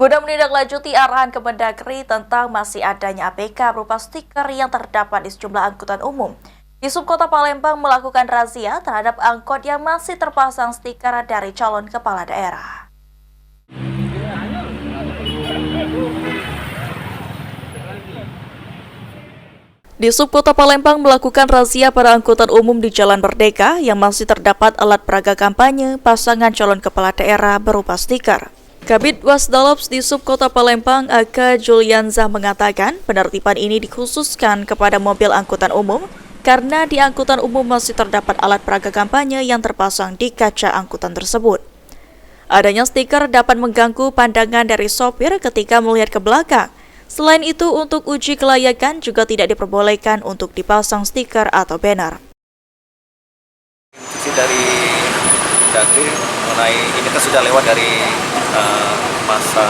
Guna menindaklanjuti arahan Kemendagri tentang masih adanya APK berupa stiker yang terdapat di sejumlah angkutan umum, Dishub Kota Palembang melakukan razia terhadap angkot yang masih terpasang stiker dari calon kepala daerah. Dishub Kota Palembang melakukan razia pada angkutan umum di Jalan Merdeka yang masih terdapat alat peraga kampanye pasangan calon kepala daerah berupa stiker. Kabid Wasdalops Dishub Kota Palembang AK Julianza mengatakan penertiban ini dikhususkan kepada mobil angkutan umum karena di angkutan umum masih terdapat alat peraga kampanye yang terpasang di kaca angkutan tersebut. Adanya stiker dapat mengganggu pandangan dari sopir ketika melihat ke belakang. Selain itu, untuk uji kelayakan juga tidak diperbolehkan untuk dipasang stiker atau banner. Dari Dagri mengenai ini kan sudah lewat dari masa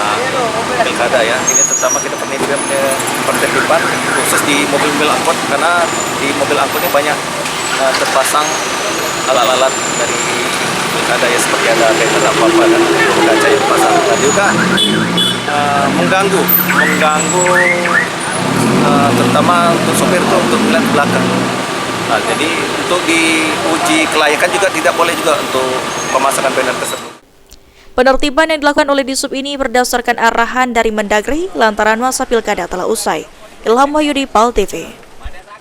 pilkada ya. Ini terutama kita penertiban khusus di mobil-mobil angkot karena di mobil angkot ini banyak terpasang alat-alat dari pilkada ya, seperti ada banner apa-apa kan, kaca yang terpasang. Dan juga mengganggu terutama untuk sopir itu untuk melihat ke belakang. Nah, jadi untuk diuji kelayakan juga tidak boleh juga untuk pemasangan banner tersebut. Penertiban yang dilakukan oleh Dishub ini berdasarkan arahan dari Mendagri lantaran masa pilkada telah usai. Ilham Wahyudi, PAL TV.